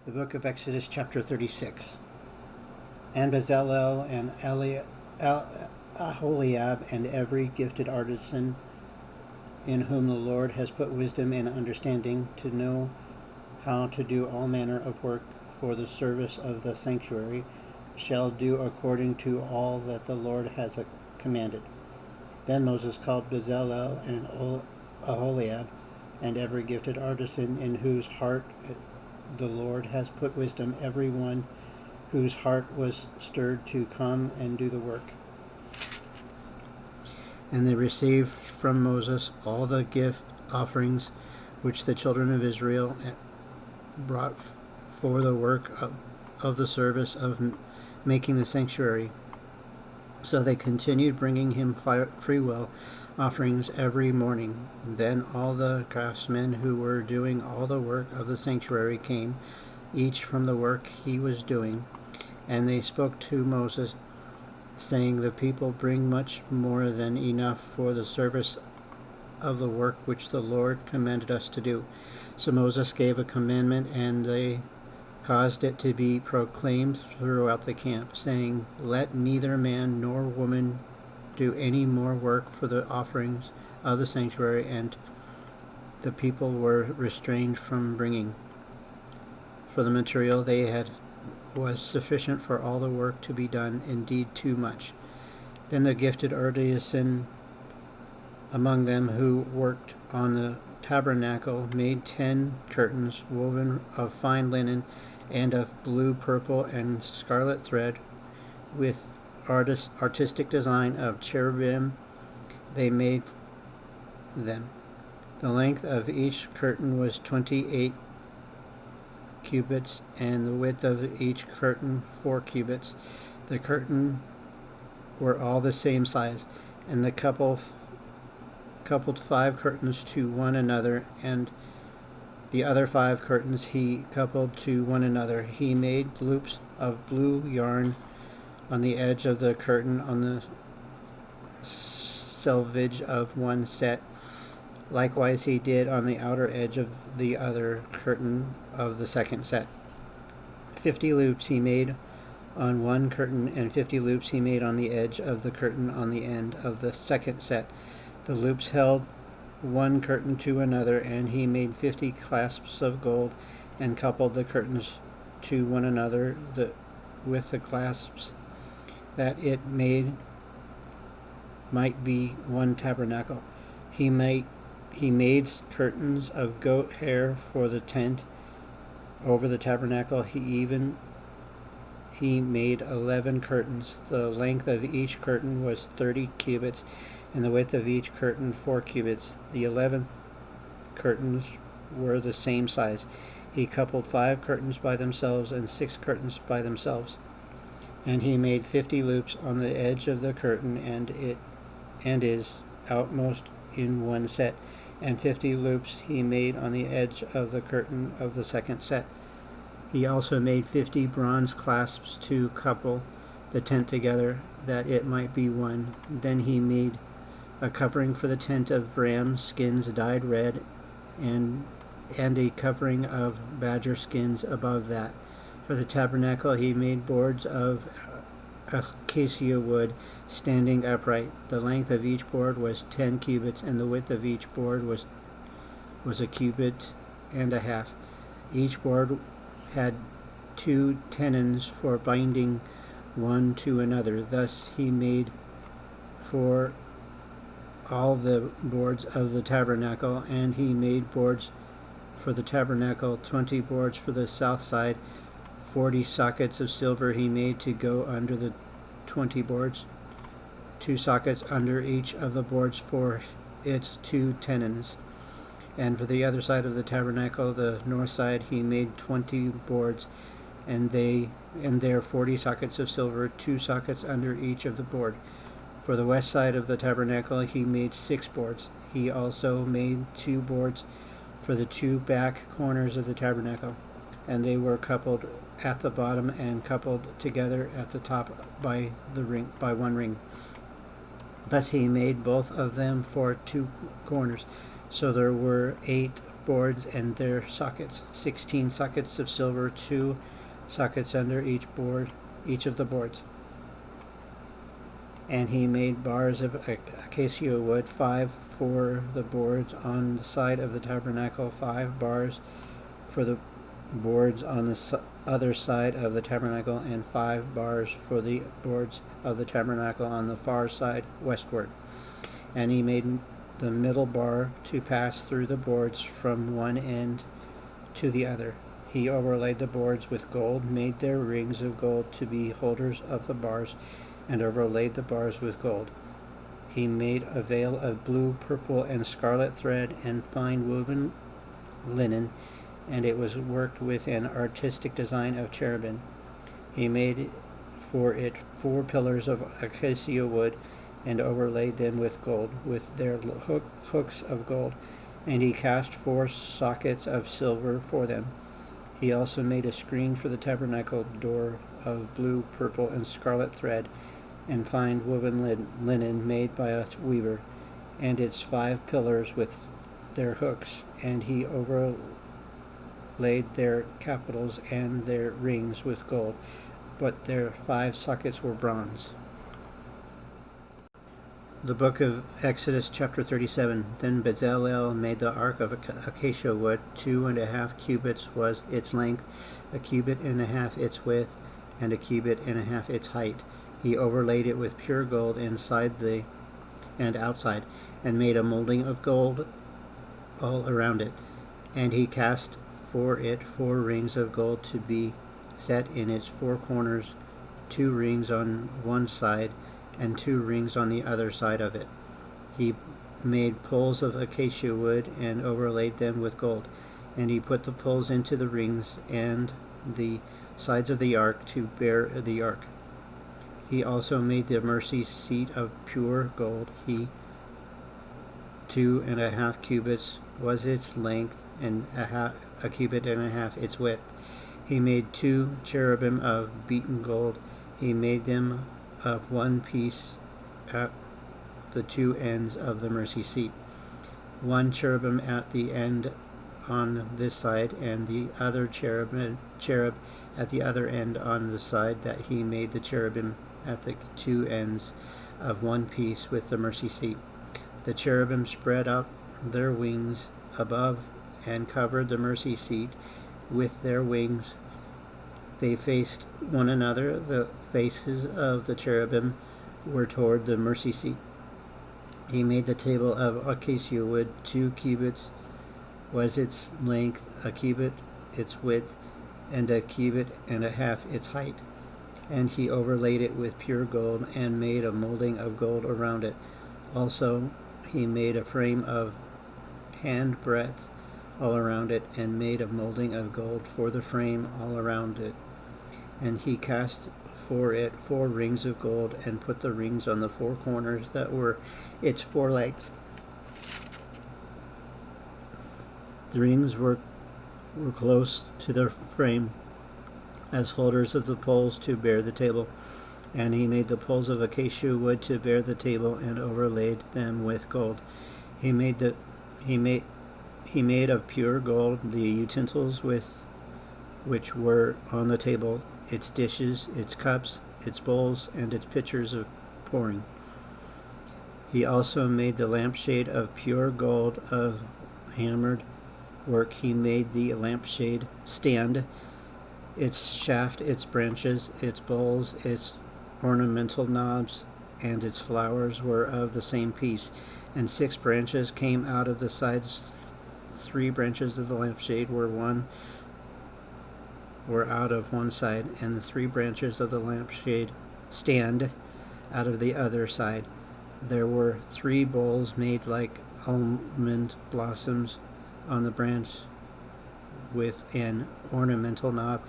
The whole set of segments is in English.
The book of Exodus, chapter 36. And Bezalel and Aholiab and every gifted artisan in whom the Lord has put wisdom and understanding to know how to do all manner of work for the service of the sanctuary shall do according to all that the Lord has commanded. Then Moses called Bezalel and Aholiab and every gifted artisan in whose heart the Lord has put wisdom, every one whose heart was stirred to come and do the work. And they received from Moses all the gift offerings which the children of Israel brought for the work of the service of making the sanctuary. So they continued bringing him freewill offerings every morning. Then all the craftsmen who were doing all the work of the sanctuary came, each from the work he was doing. And they spoke to Moses, saying, The people bring much more than enough for the service of the work which the Lord commanded us to do. So Moses gave a commandment, and they caused it to be proclaimed throughout the camp, saying, Let neither man nor woman do any more work for the offerings of the sanctuary. And the people were restrained from bringing, for the material they had was sufficient for all the work to be done, indeed too much. Then the gifted artisan among them who worked on the tabernacle made 10 curtains woven of fine linen and of blue, purple, and scarlet thread, with artistic design of cherubim. They made them. The length of each curtain was 28 cubits, and the width of each curtain 4 cubits. The curtain were all the same size, and the coupled 5 curtains to one another, and the other 5 curtains he coupled to one another. He made loops of blue yarn on the edge of the curtain on the selvage of one set. Likewise he did on the outer edge of the other curtain of the second set. 50 loops he made on one curtain, and 50 loops he made on the edge of the curtain on the end of the second set. The loops held one curtain to another, and he made 50 clasps of gold and coupled the curtains to one another with the clasps, that it might be one tabernacle. He made curtains of goat hair for the tent over the tabernacle. He made 11 curtains. The length of each curtain was 30 cubits, and the width of each curtain 4 cubits. The 11 curtains were the same size. He coupled 5 curtains by themselves and 6 curtains by themselves. And he made 50 loops on the edge of the curtain and is outmost in one set, and 50 loops he made on the edge of the curtain of the second set. He also made 50 bronze clasps to couple the tent together, that it might be one. Then he made a covering for the tent of ram skins dyed red, and a covering of badger skins above that. For the tabernacle he made boards of acacia wood standing upright. The length of each board was 10 cubits, and the width of each board was a cubit and a half. Each board had 2 tenons for binding one to another. Thus he made for all the boards of the tabernacle. And he made boards for the tabernacle, 20 boards for the south side. 40 sockets of silver he made to go under the 20 boards, 2 sockets under each of the boards for its 2 tenons. And for the other side of the tabernacle, the north side, he made 20 boards, and there 40 sockets of silver, 2 sockets under each of the board. For the west side of the tabernacle he made 6 boards. He also made 2 boards for the 2 back corners of the tabernacle, and they were coupled at the bottom and coupled together at the top by one ring. Thus he made both of them for 2 corners. So there were 8 boards and their sockets, 16 sockets of silver, 2 sockets under each of the boards. And he made bars of acacia wood, 5 for the boards on the side of the tabernacle, 5 bars for the boards on the other side of the tabernacle, and 5 bars for the boards of the tabernacle on the far side westward. And he made the middle bar to pass through the boards from one end to the other. He overlaid the boards with gold, made their rings of gold to be holders of the bars, and overlaid the bars with gold. He made a veil of blue, purple, and scarlet thread and fine woven linen, and it was worked with an artistic design of cherubim. He made for it 4 pillars of acacia wood, and overlaid them with gold, with their hooks of gold, and he cast 4 sockets of silver for them. He also made a screen for the tabernacle door of blue, purple, and scarlet thread, and fine woven linen made by a weaver, and its 5 pillars with their hooks, and he overlaid their capitals and their rings with gold, but their 5 sockets were bronze. The book of Exodus, chapter 37. Then Bezalel made the ark of acacia wood. 2.5 cubits was its length, 1.5 cubits its width, and 1.5 cubits its height. He overlaid it with pure gold inside and outside, and made a molding of gold all around it. And he cast for it 4 rings of gold to be set in its 4 corners, 2 rings on one side, and 2 rings on the other side of it. He made poles of acacia wood and overlaid them with gold, and he put the poles into the rings and the sides of the ark to bear the ark. He also made the mercy seat of pure gold. 2.5 cubits was its length, and 1.5 cubits its width. He made 2 cherubim of beaten gold. He made them of one piece at the 2 ends of the mercy seat, 1 cherubim at the end on this side, and the other cherub at the other end on the side that he made the cherubim at the 2 ends of one piece with the mercy seat. The cherubim spread out their wings above and covered the mercy seat with their wings. They faced one another. The faces of the cherubim were toward the mercy seat. He made the table of acacia wood. 2 cubits was its length, 1 cubit its width, and 1.5 cubits its height. And he overlaid it with pure gold, and made a molding of gold around it. Also he made a frame of hand breadth all around it, and made a molding of gold for the frame all around it. And he cast for it 4 rings of gold, and put the rings on the 4 corners that were its 4 legs. The rings were close to the frame, as holders of the poles to bear the table. And he made the poles of acacia wood to bear the table, and overlaid them with gold. He made of pure gold the utensils which were on the table, its dishes, its cups, its bowls, and its pitchers of pouring. He also made the lampshade of pure gold of hammered work. He made the lampshade stand, its shaft, its branches, its bowls, its ornamental knobs, and its flowers were of the same piece. And 6 branches came out of the sides. 3 branches of the lampshade were out of one side, and the 3 branches of the lampshade stand out of the other side. There were 3 bowls made like almond blossoms on the branch, with an ornamental knob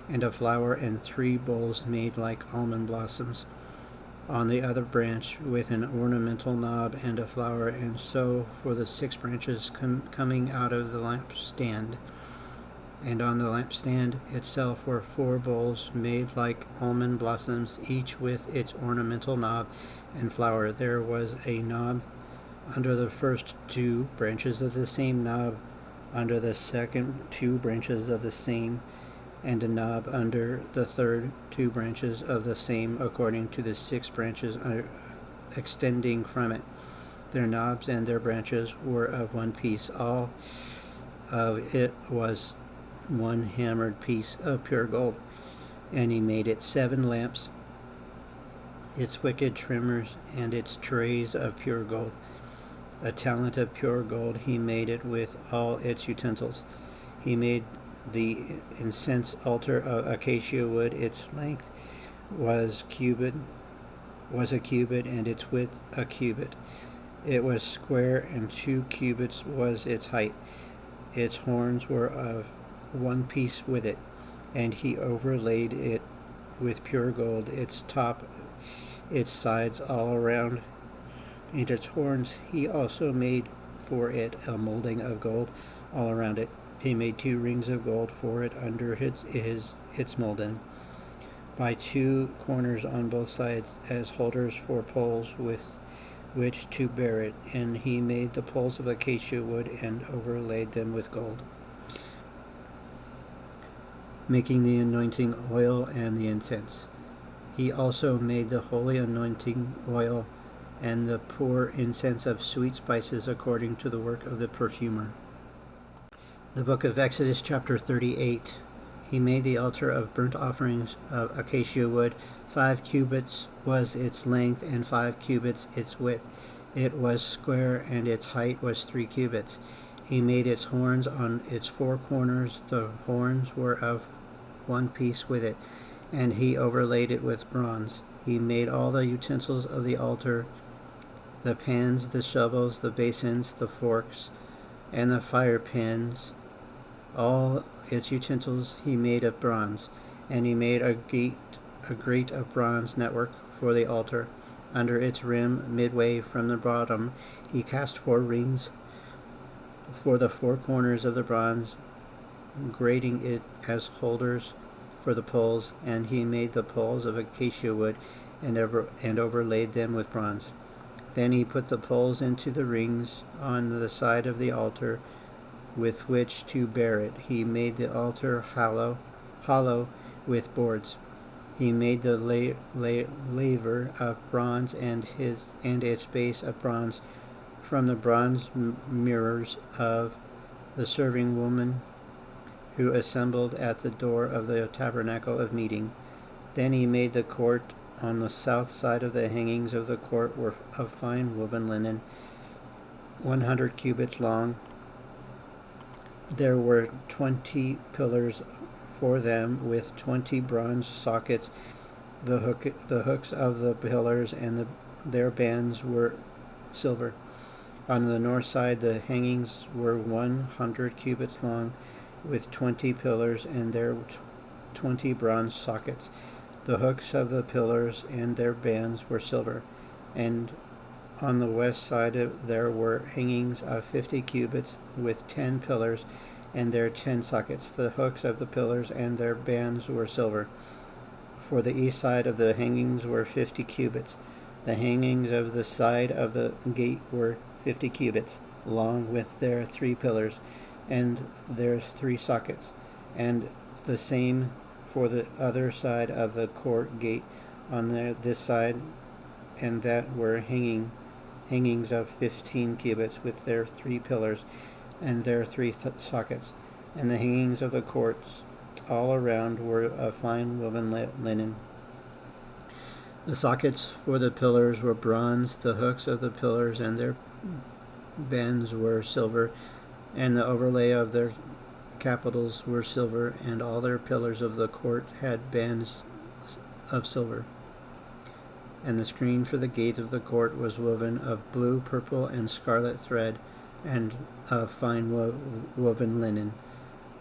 and a flower, and 3 bowls made like almond blossoms on the other branch, with an ornamental knob and a flower, and so for the 6 branches coming out of the lampstand. And on the lampstand itself were 4 bowls made like almond blossoms, each with its ornamental knob and flower. There was a knob under the first 2 branches of the same knob under the second 2 branches of the same, and a knob under the third 2 branches of the same, according to the 6 branches extending from it. Their knobs and their branches were of one piece. All of it was one hammered piece of pure gold. And he made it 7 lamps, its wicked trimmers, and its trays of pure gold. A talent of pure gold he made it with all its utensils. He made the incense altar of acacia wood. Its length was a cubit, and its width a cubit. It was square, and 2 cubits was its height. Its horns were of one piece with it, and he overlaid it with pure gold, its top, its sides all around, and its horns. He also made for it a molding of gold all around it. He made 2 rings of gold for it under its molding, by 2 corners on both sides, as holders for poles with which to bear it. And he made the poles of acacia wood and overlaid them with gold. Making the anointing oil and the incense. He also made the holy anointing oil and the pure incense of sweet spices, according to the work of the perfumer. The book of Exodus, chapter 38. He made the altar of burnt offerings of acacia wood. 5 cubits was its length, and 5 cubits its width. It was square, and its height was 3 cubits. He made its horns on its 4 corners. The horns were of one piece with it, and he overlaid it with bronze. He made all the utensils of the altar, the pans, the shovels, the basins, the forks, and the fire pans. All its utensils he made of bronze. And he made a grate of bronze network for the altar. Under its rim, midway from the bottom, he cast 4 rings for the 4 corners of the bronze, grating it as holders for the poles. And he made the poles of acacia wood and overlaid them with bronze. Then he put the poles into the rings on the side of the altar with which to bear it. He made the altar hollow with boards. He made the laver of bronze and its base of bronze from the bronze mirrors of the serving woman who assembled at the door of the tabernacle of meeting. Then he made the court. On the south side of the hangings of the court were of fine woven linen, 100 cubits long. There were 20 pillars for them, with 20 bronze sockets. The hooks of the pillars and their bands were silver. On the north side, the hangings were 100 cubits long, with 20 pillars and their 20 bronze sockets. The hooks of the pillars and their bands were silver. And on the west side there were hangings of 50 cubits with 10 pillars and their 10 sockets. The hooks of the pillars and their bands were silver. For the east side of the hangings were 50 cubits. The hangings of the side of the gate were 50 cubits long, with their 3 pillars and their 3 sockets. And the same for the other side of the court gate on this side and that were hangings of 15 cubits with their 3 pillars and their 3 sockets. And the hangings of the courts all around were of fine woven linen. The sockets for the pillars were bronze. The hooks of the pillars and their bands were silver, and the overlay of their capitals were silver, and all their pillars of the court had bands of silver. And the screen for the gate of the court was woven of blue, purple, and scarlet thread, and of fine woven linen.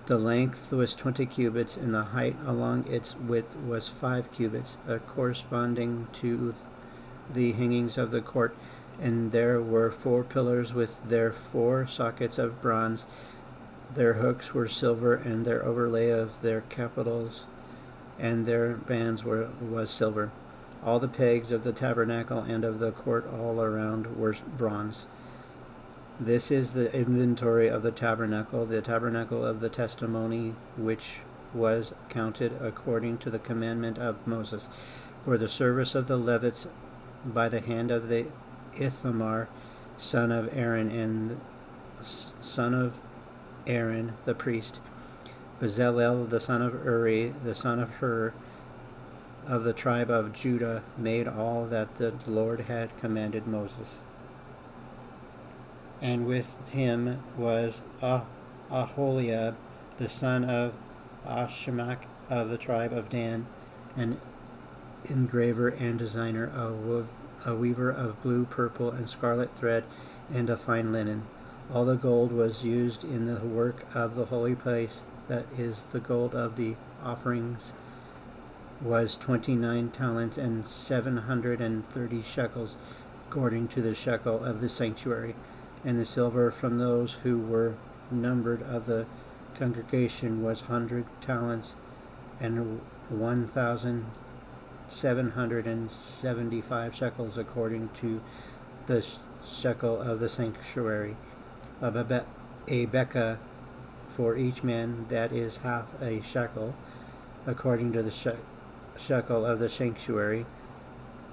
The length was 20 cubits, and the height along its width was 5 cubits, corresponding to the hangings of the court. And there were 4 pillars with their 4 sockets of bronze. Their hooks were silver, and their overlay of their capitals and their bands was silver. All the pegs of the tabernacle and of the court all around were bronze. This is the inventory of the tabernacle of the testimony, which was counted according to the commandment of Moses, for the service of the Levites by the hand of the Ithamar, son of Aaron, and son of Aaron the priest, Bezalel the son of Uri, the son of Hur, of the tribe of Judah, made all that the Lord had commanded Moses. And with him was Aholiab, the son of Ashimach, of the tribe of Dan, an engraver and designer, a weaver of blue, purple, and scarlet thread, and of fine linen. All the gold was used in the work of the holy place, that is, the gold of the offerings was 29 talents and 730 shekels, according to the shekel of the sanctuary. And the silver from those who were numbered of the congregation was 100 talents and 1,775 shekels, according to the shekel of the sanctuary. A bekah for each man, that is half a shekel, according to the shekel of the sanctuary,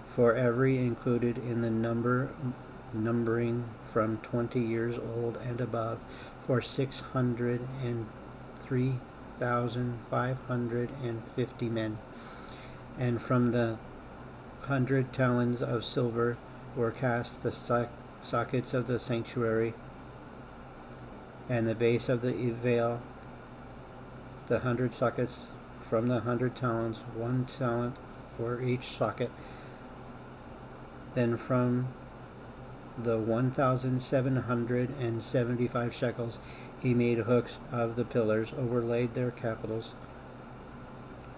for every included in the numbering from 20 years old and above, for 603,550 men. And from the 100 talents of silver were cast the sockets of the sanctuary, and the base of the veil, the 100 sockets from the 100 talents, 1 talent for each socket. Then from the 1,775 shekels he made hooks of the pillars, overlaid their capitals,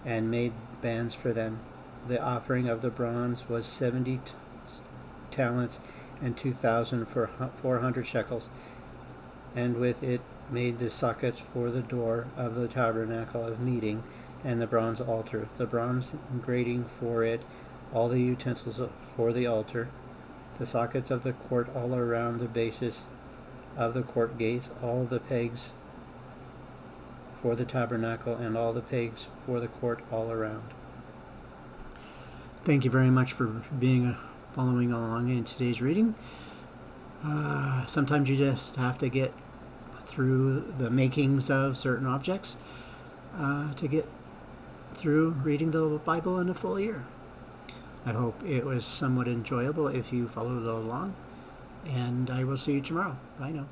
and made bands for them. The offering of the bronze was 70 talents and 2,400 shekels, and with it made the sockets for the door of the tabernacle of meeting and the bronze altar, the bronze grating for it, all the utensils for the altar, the sockets of the court all around the bases of the court gates, all the pegs for the tabernacle, and all the pegs for the court all around. Thank you very much for following along in today's reading. Sometimes you just have to get through the makings of certain objects to get through reading the Bible in a full year. I hope it was somewhat enjoyable if you followed along, and I will see you tomorrow. Bye now.